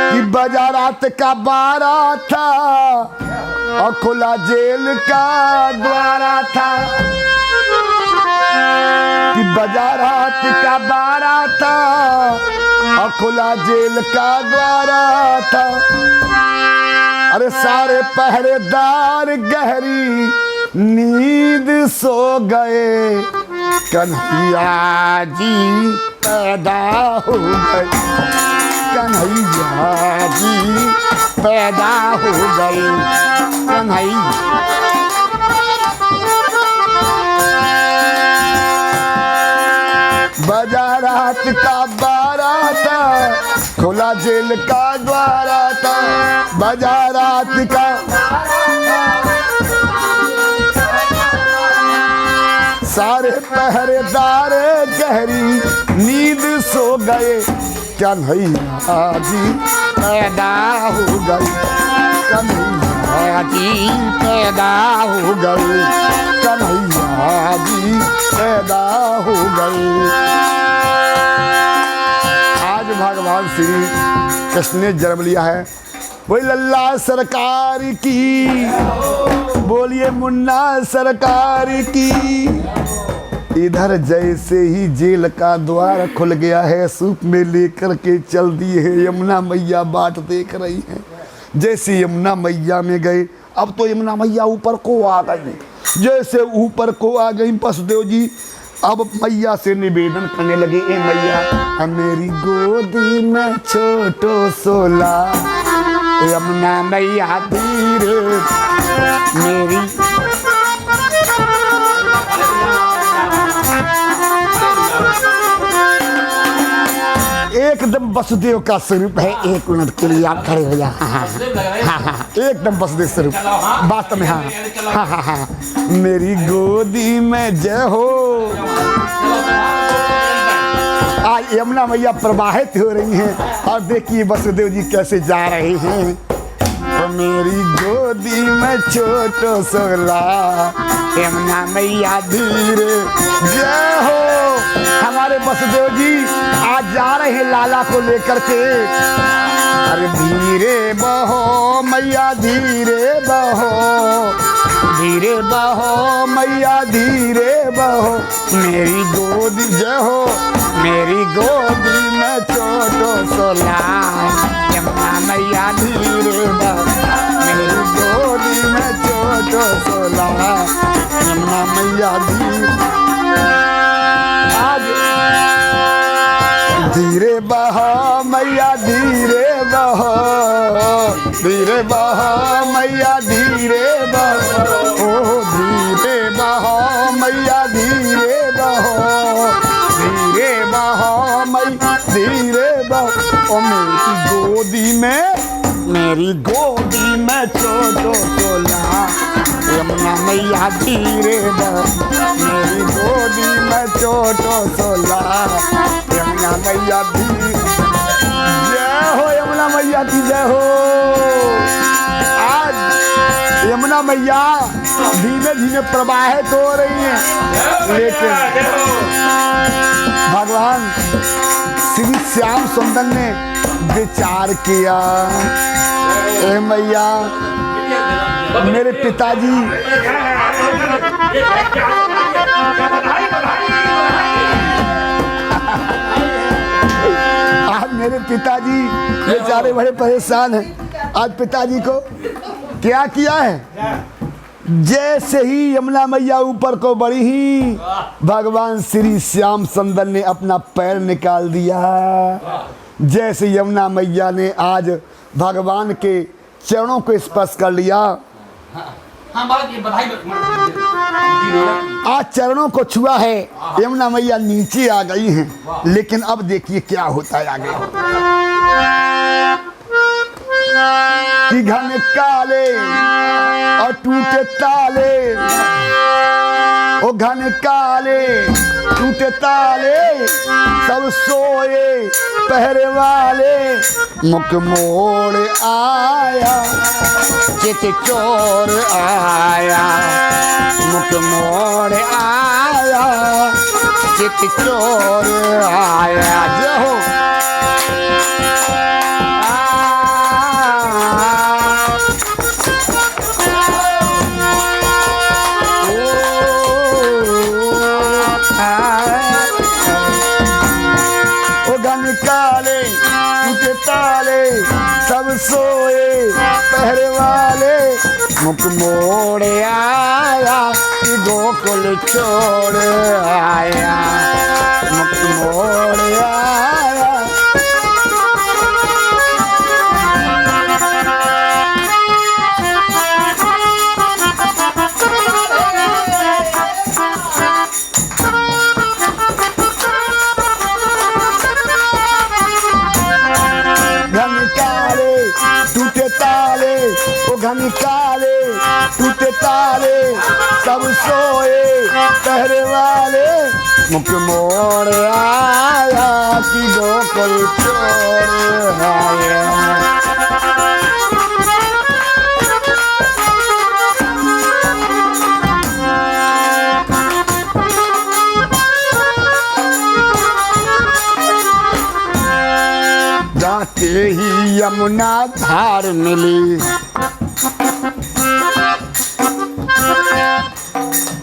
कि बाजारात का 12 था और खुला जेल का द्वारा था। कि बाजारात का 12 था और खुला जेल का द्वारा था। अरे सारे पहरेदार गहरी नींद सो गए, कन्हैया जी पैदा हो गए। कन्हैया जी पैदा हो गए। कन्हैया बाजारात का 12 था, खुला जेल का द्वारा था। बाजारात का सारे पहरेदार गहरी नींद सो गए, कन्हैया जी पैदा हो गए। कन्हैया जी पैदा हो गए। कन्हैया जी पैदा हो गए। आज भगवान श्री कृष्ण ने जन्म लिया है। वही लल्ला सरकार की, बोलिए मुन्ना सरकार की। इधर जैसे ही जेल का द्वार खुल गया है, सूप में लेकर के चल दिए है। यमुना मैया बाट देख रही हैं। जैसे यमुना मैया में गए, अब तो यमुना मैया ऊपर को आ गई। जैसे ऊपर को आ गई, वसुदेव जी अब मैया से निवेदन करने लगे, ए मैया मेरी गोदी में छोटो सोला, यमुना मैया धीरे मेरी। एकदम वसुदेव का स्वरूप है। एक मिनट के लिए आप खड़े हो जाए। हाँ, एकदम वसुदेव स्वरूप वास्तव में। हाँ, मेरी गोदी में जय हो। आज यमुना मैया प्रवाहित हो रही हैं और देखिए वसुदेव जी कैसे जा रहे हैं। तो मेरी गोदी में छोटो सोला, यमुना मैया धीरे जय हो। हमारे वसुदेव जी आज जा रहे हैं लाला को लेकर के। अरे धीरे बहो मैया धीरे बहो, धीरे बहो मैया धीरे बहो, मेरी गोदी जय हो। मेरी गोदी में छोटो सोला, यमुना मैया धीरे बहो, मेरी गोदी में छोटो सोला, यमुना मैया धीरे। धीरे बहो मैया धीरे बहो, धीरे बहो मैया धीरे बहो, ओ धीरे बहो मैया धीरे बहो, धीरे बहो मैया धीरे बहो। ओ मेरी गोदी में छोटो सोला, यमुना मैया धीरे बहो, मेरी गोदी में छोटो सोला, यमुना मैया धीरे। जय हो यमुना मैया की जय हो। आज यमुना मैया धीमे धीमे प्रवाहित हो रही हैं, लेकिन भगवान श्री श्याम सुंदर ने विचार किया, ए मैया मेरे पिताजी आज मेरे पिताजी बेचारे बड़े परेशान हैं। आज पिताजी को क्या किया है, जैसे ही यमुना मैया ऊपर को बढ़ी ही भगवान श्री श्याम सुंदर ने अपना पैर निकाल दिया। जैसे यमुना मैया ने आज भगवान के चरणों को स्पर्श कर लिया, आज चरणों को छुआ है, यमुना मैया नीचे आ गई हैं। लेकिन अब देखिए क्या होता है आगे। कि घन काले और टूटे ताले, ओ घन काले टूटे ताले, सब सोए पहरे वाले, मुख मोड़ आया चित चोर आया, मुख मोड़ आया चित चोर आया। जय हो। काले टूटे ताले, सब सोए पहरे वाले, मुख मोड़ आया कि गोकुल छोड़ आया, मुख मोड़ आया। घन काले टूटे ताले, सब सोए पहरे वाले, मुख मोड़ आया कि गोकुल छोड़ आया। जाते ही यमुना धार मिली,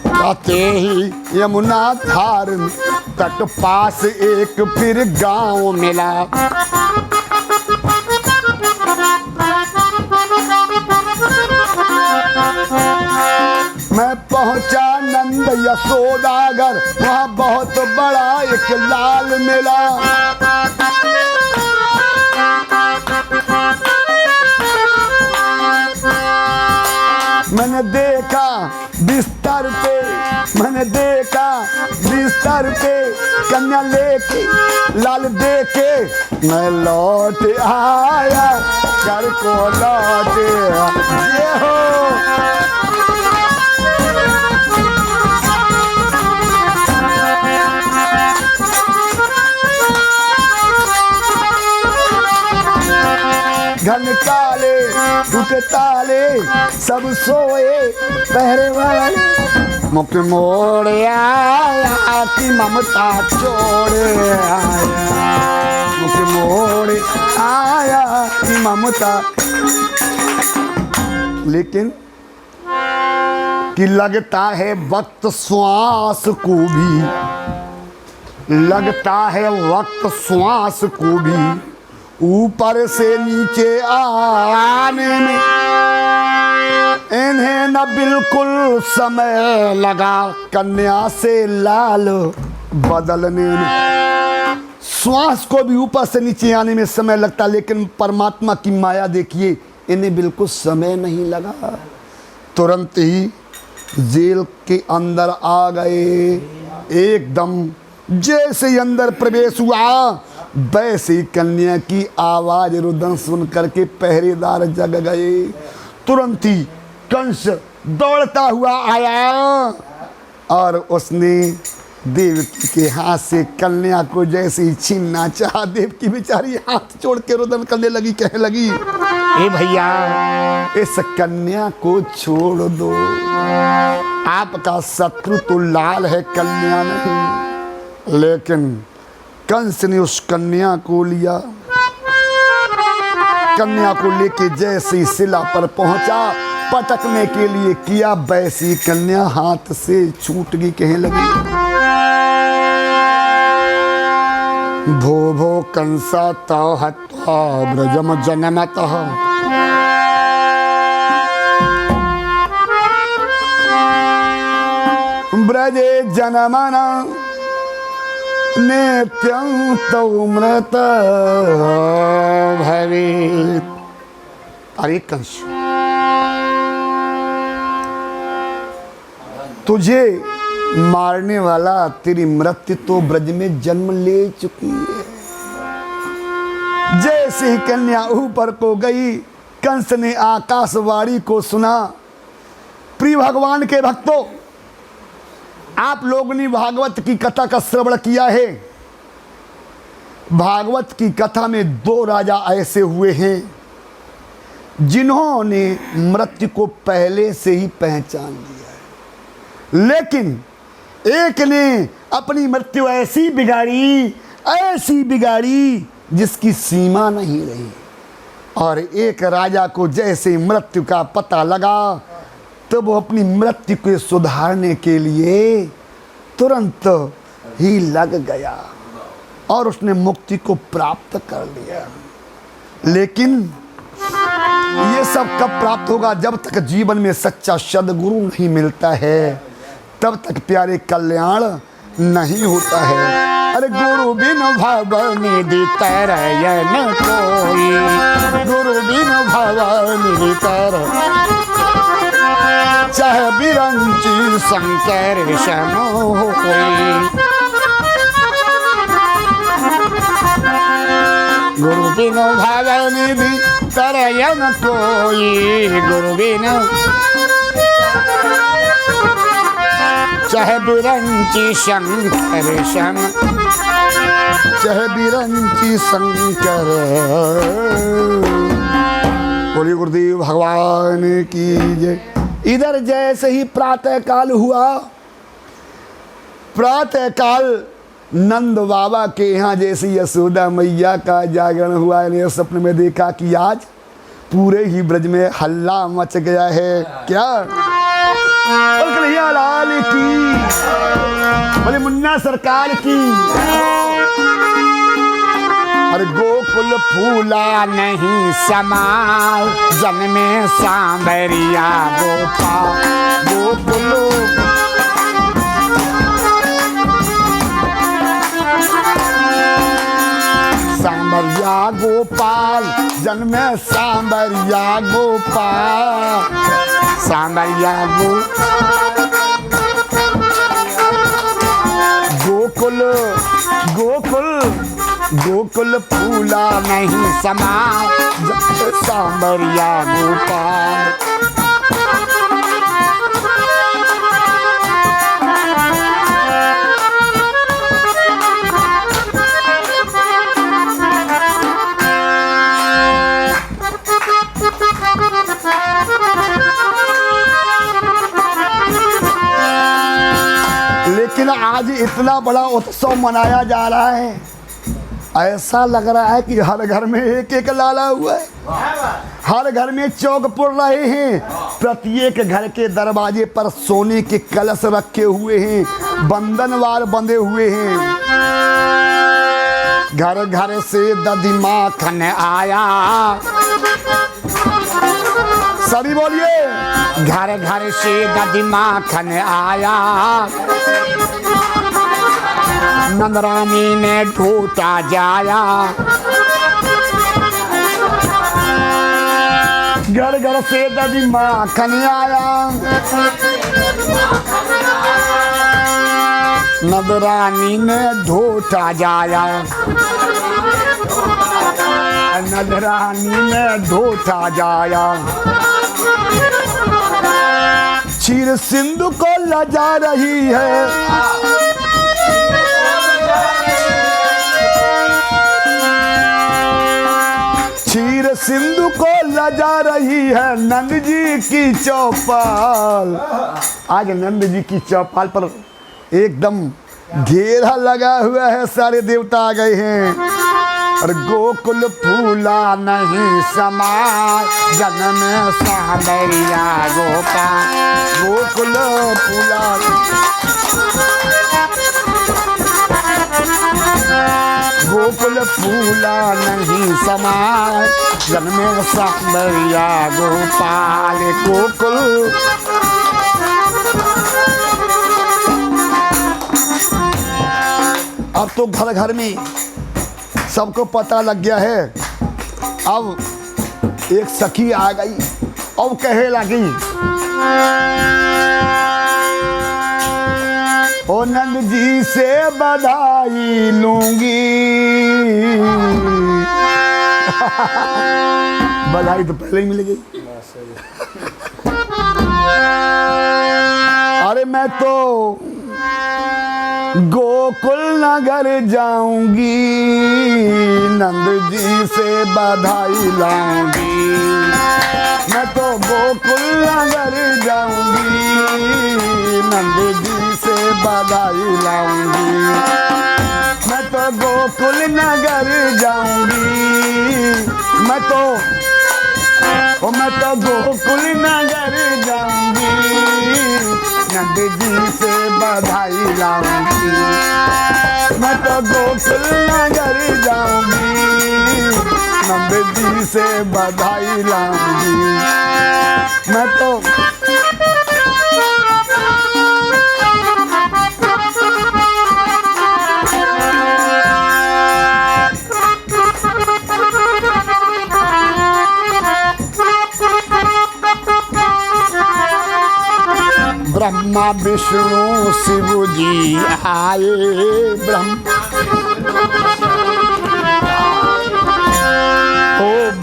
जाते ही यमुना धार तट पास एक फिर गांव मिला। मैं पहुंचा नंद सौदागर वहाँ बहुत बड़ा एक लाल मेला। मैंने देखा बिस्तर पे, मैंने देखा बिस्तर पे कन्या लेके लाल देके मैं लौट आया, घर को लौट ये हो। घन काले टूटे ताले सब सोए पहरे वाले, मुख मोड़ आया कि ममता छोड़ आया, मुख मोड़ आया कि ममता। लेकिन कि लगता है वक्त श्वास को भी, लगता है वक्त श्वास को भी ऊपर से नीचे आने में इन्हें न बिल्कुल समय लगा कन्या से लाल बदलने में। श्वास को भी ऊपर से नीचे आने में समय लगता, लेकिन परमात्मा की माया देखिए, इन्हें बिल्कुल समय नहीं लगा। तुरंत ही जेल के अंदर आ गए। एकदम जैसे ही अंदर प्रवेश हुआ वैसे ही कन्या की आवाज रुदन सुन करके पहरेदार जग गए। तुरंत ही कंस दौड़ता हुआ आया और उसने देवकी के हाथ से कन्या को जैसे ही छीनना चाहा, देवकी बेचारी हाथ छोड़ के रुदन करने लगी, कहने लगी ए भैया इस कन्या को छोड़ दो, आपका शत्रु तो लाल है, कन्या नहीं। लेकिन कंस ने उस कन्या को लिया, कन्या को लेके जैसे ही शिला पर पहुंचा पटकने के लिए किया, वैसी कन्या हाथ से छूट गई। कहने लगी भो भो कंसा तव हत्वा ब्रजम जनमतः, ब्रजे जनमना नित्यं तव मृत भवेत्। अरे कंस, तुझे मारने वाला तेरी मृत्यु तो ब्रज में जन्म ले चुकी है। जैसे ही कन्या ऊपर को गई, कंस ने आकाशवाणी को सुना। प्रिय भगवान के भक्तों, आप लोगों ने भागवत की कथा का श्रवण किया है। भागवत की कथा में दो राजा ऐसे हुए हैं जिन्होंने मृत्यु को पहले से ही पहचान लिया है, लेकिन एक ने अपनी मृत्यु ऐसी बिगाड़ी जिसकी सीमा नहीं रही। और एक राजा को जैसे मृत्यु का पता लगा तो वो अपनी मृत्यु को सुधारने के लिए तुरंत ही लग गया और उसने मुक्ति को प्राप्त कर लिया। लेकिन ये सब कब प्राप्त होगा? जब तक जीवन में सच्चा सद्गुरु नहीं मिलता है तब तक प्यारे कल्याण नहीं होता है। अरे गुरु बिन भवनिधि तरयन कोई, गुरु बिन भवनिधि तरयन चाहे बिरंची शंकर शनो कोई, गुरु बिन भवनिधि तरयन कोई, गुरु बिन चाहे बिरंची शंकर शन, चाहे बिरंची शंकर। बोलिए गुरुदेव भगवान की जय। इधर जैसे ही प्रातः काल हुआ, प्रातः काल नंद बाबा के यहाँ जैसे यशोदा मैया का जागरण हुआ, इन्हें सपने में देखा कि आज पूरे ही ब्रज में हल्ला मच गया है। क्या कन्हैया लाल की, बोले मुन्ना सरकार की। अरे गोकुल फूला नहीं समाल, जन्मे सांवरिया गोपाल, गोकुल सांबरिया गोपाल, जन्मे सांबरिया गोपाल, सांबरिया गोकुल गोकुल गोकुल फूला नहीं समा, सांबरिया गोपाल। लेकिन आज इतना बड़ा उत्सव मनाया जा रहा है, ऐसा लग रहा है कि हर घर में एक एक लाला हुआ है, हर घर में चौक पुड़ रहे हैं, प्रत्येक घर के दरवाजे पर सोने के कलश रखे हुए हैं, बंधनवार बंधे हुए हैं। घर घर से दधी माखन आया, सभी बोलिए, घर घर से दधी माखन आया, नंदरानी ने ढूंढा जाया। घर घर से दधी माखन आया, नंदरानी ने ढूंढा जाया, नंदरानी ने ढूंढा जाया। क्षीर सिंधु को लजा रही है, क्षीर सिंधु को लजा रही है नंद जी की चौपाल। आज नंद जी की चौपाल पर एकदम घेरा लगा हुआ है, सारे देवता आ गए हैं। और गोकुल फूला नहीं समा, जन्म सांबरिया गोपाल, गोकुल फूला गोकुल फूला नहीं समा, जन्म सांबरिया गोपाल, गोकुल। अब तो घर घर में सबको पता लग गया है। अब एक सखी आ गई और कहे लगी, ओ नंद जी से बधाई लूंगी। बधाई तो पहले ही मिल गई। अरे मैं तो गोकुल नगर जाऊंगी, नंद जी से बधाई लाऊंगी। मैं तो गोकुल नगर जाऊंगी, नंद जी से बधाई लाऊंगी। मैं तो गोकुल नगर जाऊंगी, मैं तो गोकुल नगर जाऊंगी, नंद जी से बधाई लाऊंगी। मैं तो गोकुल नगर जाऊंगी, नंद जी से बधाई लाऊंगी। मैं तो ब्रह्मा विष्णु शिव जी आए,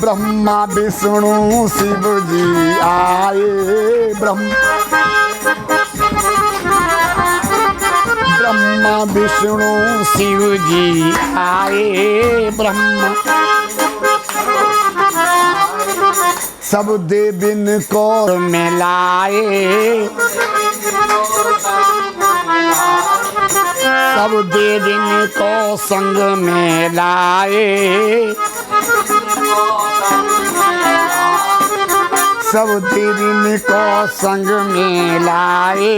ब्रह्मा विष्णु शिव जी आए, ब्रह्मा विष्णु शिव जी आए, ब्रह्मा सब देविन को मिलाए, सब देविन को संग में लाए, सब देविन को संग में लाए,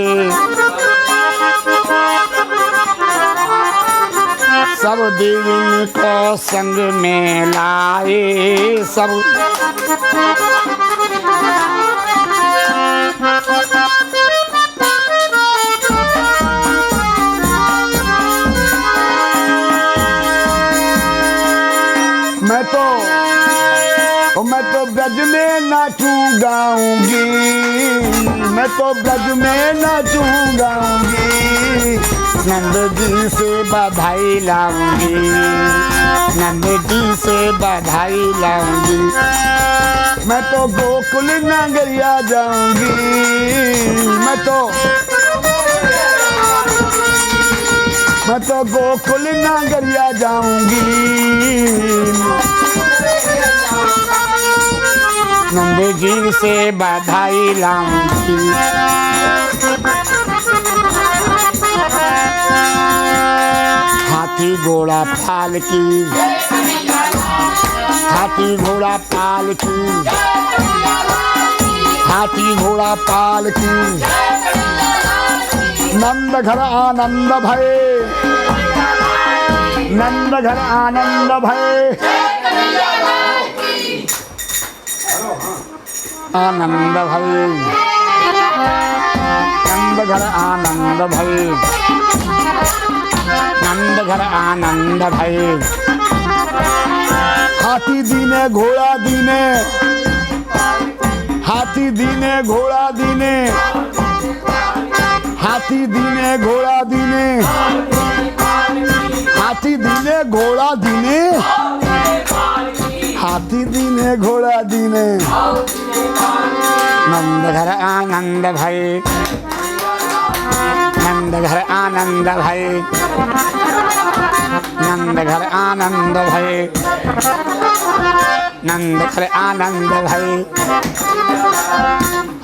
सब देविन को संग में लाए, सब मैं तो ब्रज में नाचूं गाऊंगी, मैं तो ब्रज में नाचूं गाऊंगी, नंद जी से बधाई लाऊंगी, नंद जी से बधाई लाऊंगी, मैं तो गोकुल नगरिया जाऊंगी, मैं तो गोकुल नगरिया जाऊंगी, नंद जी से बधाई लाऊंगी। हाथी घोड़ा पालकी, हाथी घोड़ा पालकी, हाथी घोड़ा पालकी, नंद घर आनंद भय, नंद घर आनंद भय, आनंद भय, नंद घर आनंद भय, नंद घर आनंद भय। हाथी दीने घोड़ा दीने, हाथी दीने घोड़ा दीने, हाथी दीने घोड़ा दीने, हाथी दीने घोड़ा दीने, हाथी दीने घोड़ा दीने, नंद घर आनंद भय, नंद घर आनंद भय, नंद घर आनंद भय, नंद घर आनंद भय।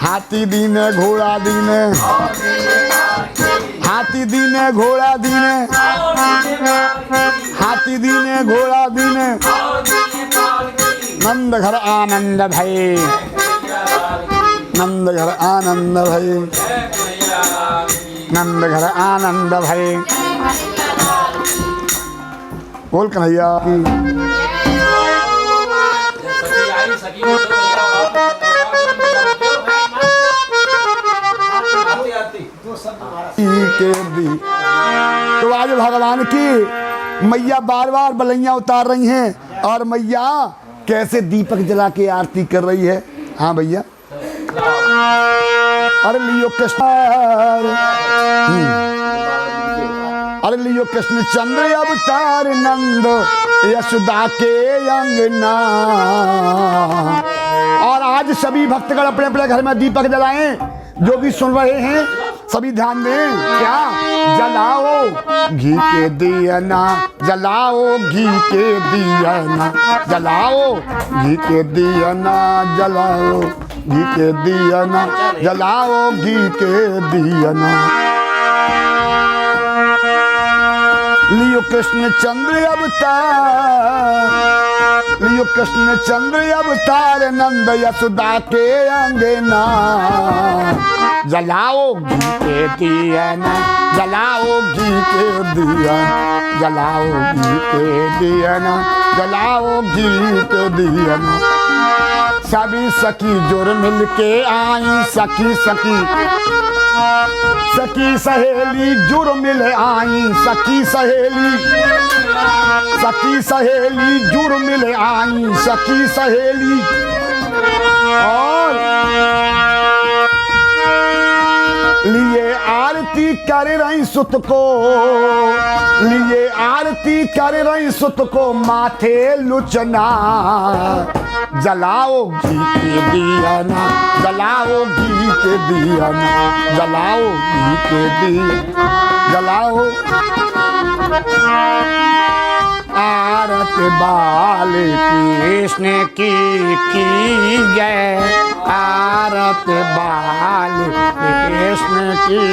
हाथी दीने घोड़ा दीने, हाथी दीने घोड़ा दीने, हाथी दीने घोड़ा दीने, नंद घर आनंद भय, नंद घर आनंद भय, नंद घर आनंद भय। बोल कन्हैया के दी। तो आज भगवान की मैया बार बार बलैया उतार रही हैं और मैया कैसे दीपक जला के आरती कर रही है। हाँ भैया, अरे लियो कृष्ण, अरे लियो कृष्ण चंद्र अवतार नंद यशोदा के अंगना। और आज सभी भक्तगण अपने अपने घर में दीपक जलाएं। जो भी सुन रहे हैं सभी ध्यान दें। क्या? जलाओ घी के दियना, जलाओ घी के दियना, जलाओ घी के दियना, जलाओ घी के दियना, जलाओ घी के दियना। लियो कृष्ण चंद्र अवतार, लियो कृष्ण चंद्र अवतार नंद यशोदा के अंगना। जलाओ घी के दियना, जलाओ घी के दियना, जलाओ घी के दियना, जलाओ घी के दियना। सभी सखी जोर मिल के आई, सखी सखी सखी सहेली जुर मिल आई, सखी सहेली, सखी सहेली जुर मिल आई, सखी सहेली। और लिए आरती कर रही सुत को, लिए आरती कर रही सुत को माथे लुचना। जलाओ घी के दियना, जलाओ घी के दियना, जलाओ घी के दियना, जलाओ। आरत बाल कृष्ण की जय, आरत बाल कृष्ण की।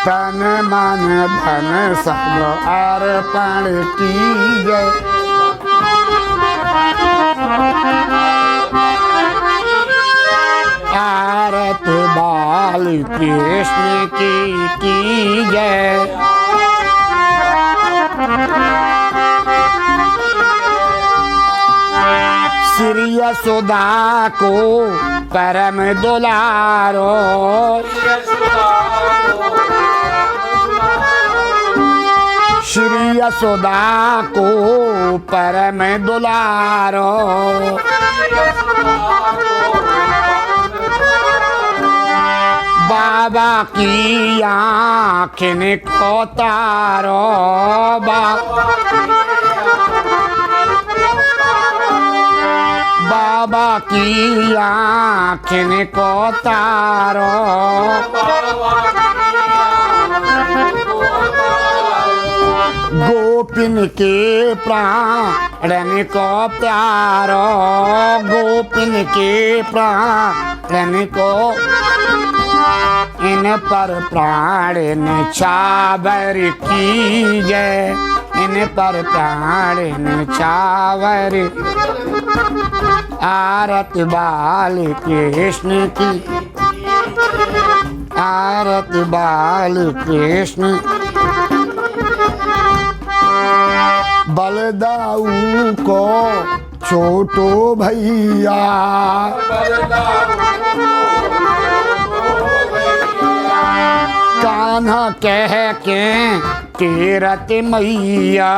तन मन धन सब अर्पण की जय। आरत बाल कृष्ण की जय। श्री यशोदा को परम दुलारो, श्री यशोदा को परम दुलारो, बाबा की आँखें को तारो, बाबा की आँखें को तारो, गोपिन के प्राण को प्यारो, गोपिन के प्राण को, इन पर प्राण न्यौछावर कीजे, इन पर प्राण न्यौछावर। आरती बाल कृष्ण की, आरती बाल कृष्ण। बलदाऊ को छोटो भैया, कान्हा कह के तीरथ मैया,